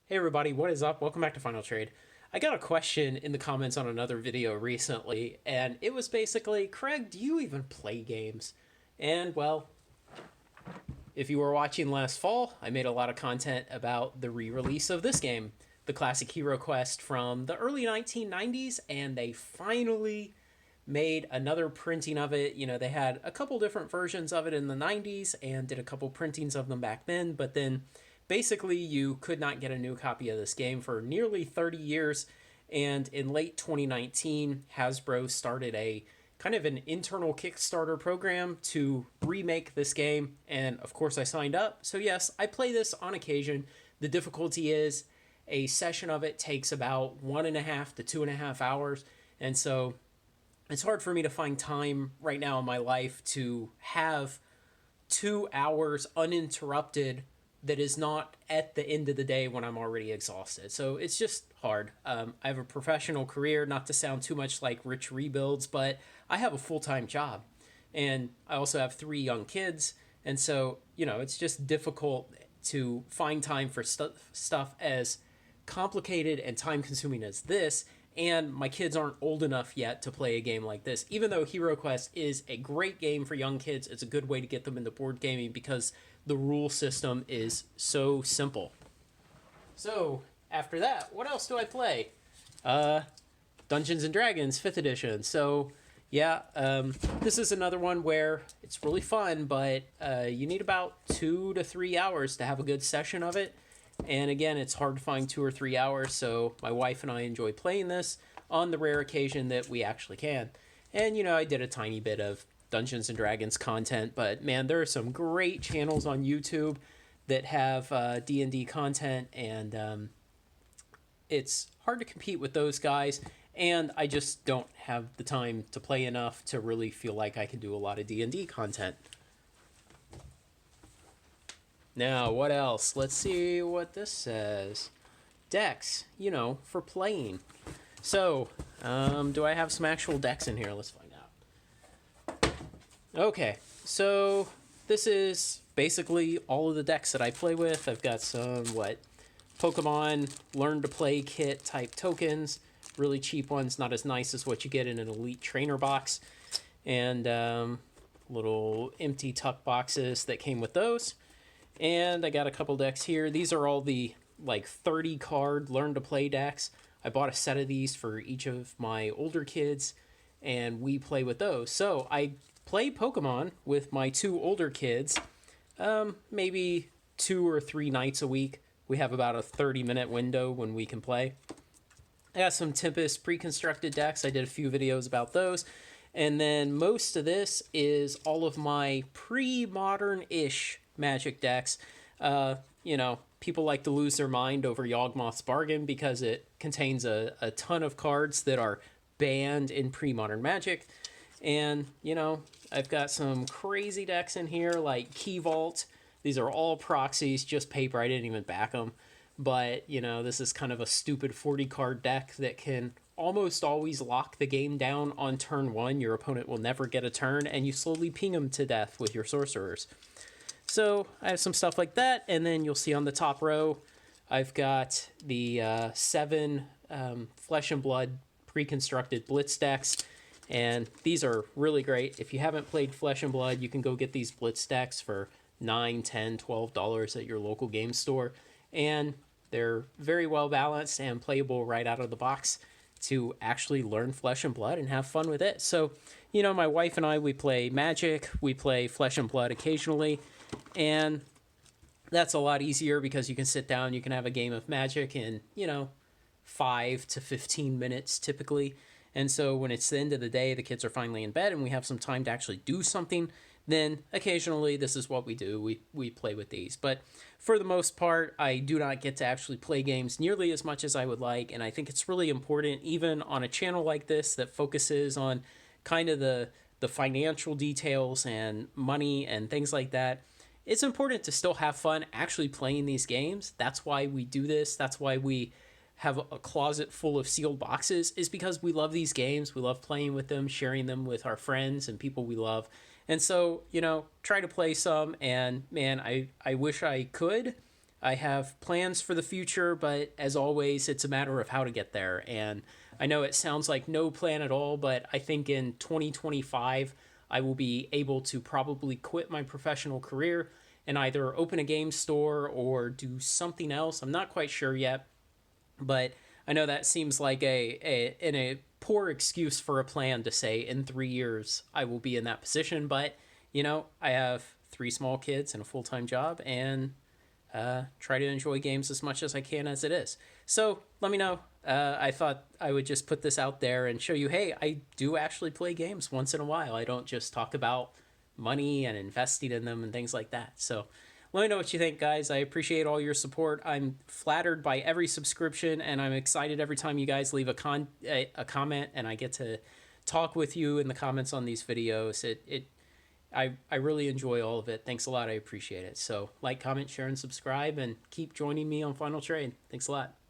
Hey everybody, what is up? Welcome back to Final Trade. I got a question in the comments on another video recently, and it was basically, Craig, do you even play games? And well, if you were watching last fall, I made a lot of content about the re-release of this game, the classic Hero Quest from the early 1990s, and they finally made another printing of it. You know, they had a couple different versions of it in the 90s and did a couple printings of them back then, but then basically you could not get a new copy of this game for nearly 30 years. And in late 2019, Hasbro started a kind of an internal Kickstarter program to remake this game. And of course, I signed up. So, yes, I play this on occasion. The difficulty is a session of it takes about 1.5 to 2.5 hours. And so it's hard for me to find time right now in my life to have 2 hours uninterrupted that is not at the end of the day when I'm already exhausted. So it's just hard. I have a professional career, not to sound too much like Rich Rebuilds, but I have a full time job. And I also have 3 young kids. And so, it's just difficult to find time for stuff as complicated and time consuming as this. And my kids aren't old enough yet to play a game like this. Even though Hero Quest is a great game for young kids, it's a good way to get them into board gaming because the rule system is so simple. So, after that, what else do I play? Dungeons and Dragons 5th edition. So, yeah, this is another one where it's really fun, but you need about 2 to 3 hours to have a good session of it. And again, it's hard to find 2 or 3 hours, so my wife and I enjoy playing this on the rare occasion that we actually can. And, I did a tiny bit of Dungeons and Dragons content, but man, there are some great channels on YouTube that have D&D content, and it's hard to compete with those guys, and I just don't have the time to play enough to really feel like I can do a lot of D&D content. Now, what else? Let's see what this says. Decks, for playing. So, do I have some actual decks in here? Let's find out. Okay, so this is basically all of the decks that I play with. I've got some, Pokemon Learn to Play kit type tokens. Really cheap ones, not as nice as what you get in an Elite Trainer box. And little empty tuck boxes that came with those. And I got a couple decks here. These are all the 30 card Learn to Play decks. I bought a set of these for each of my older kids, and we play with those. So I play Pokemon with my 2 older kids, maybe 2 or 3 nights a week. We have about a 30-minute window when we can play. I got some Tempest pre-constructed decks. I did a few videos about those. And then most of this is all of my pre-modern-ish Magic decks. People like to lose their mind over Yawgmoth's Bargain because it contains a ton of cards that are banned in pre-modern Magic. And, I've got some crazy decks in here like Key Vault. These are all proxies, just paper. I didn't even back them. But, this is kind of a stupid 40-card deck that can almost always lock the game down on turn 1. Your opponent will never get a turn, and you slowly ping them to death with your sorcerers. So I have some stuff like that, and then you'll see on the top row, I've got the 7 Flesh and Blood pre-constructed Blitz decks, and these are really great. If you haven't played Flesh and Blood, you can go get these Blitz decks for $9, $10, $12 at your local game store, and they're very well balanced and playable right out of the box to actually learn Flesh and Blood and have fun with it. So, my wife and I, we play Magic, we play Flesh and Blood occasionally, and that's a lot easier because you can sit down, you can have a game of Magic in, 5 to 15 minutes typically. And so when it's the end of the day, the kids are finally in bed and we have some time to actually do something, then occasionally this is what we do. We play with these. But for the most part, I do not get to actually play games nearly as much as I would like. And I think it's really important, even on a channel like this that focuses on kind of the financial details and money and things like that. It's important to still have fun actually playing these games. That's why we do this. That's why we have a closet full of sealed boxes, is because we love these games. We love playing with them, sharing them with our friends and people we love. And so, try to play some. And man, I wish I could I have plans for the future, but as always, it's a matter of how to get there. And I know it sounds like no plan at all, but I think in 2025, I will be able to probably quit my professional career and either open a game store or do something else. I'm not quite sure yet, but I know that seems like a poor excuse for a plan to say in 3 years I will be in that position. But I have three small kids and a full time job, and try to enjoy games as much as I can as it is. So let me know. I thought I would just put this out there and show you, hey, I do actually play games once in a while. I don't just talk about money and investing in them and things like that. So let me know what you think, guys. I appreciate all your support. I'm flattered by every subscription, and I'm excited every time you guys leave a comment and I get to talk with you in the comments on these videos. I really enjoy all of it. Thanks a lot. I appreciate it. So like, comment, share, and subscribe, and keep joining me on Final Trade. Thanks a lot.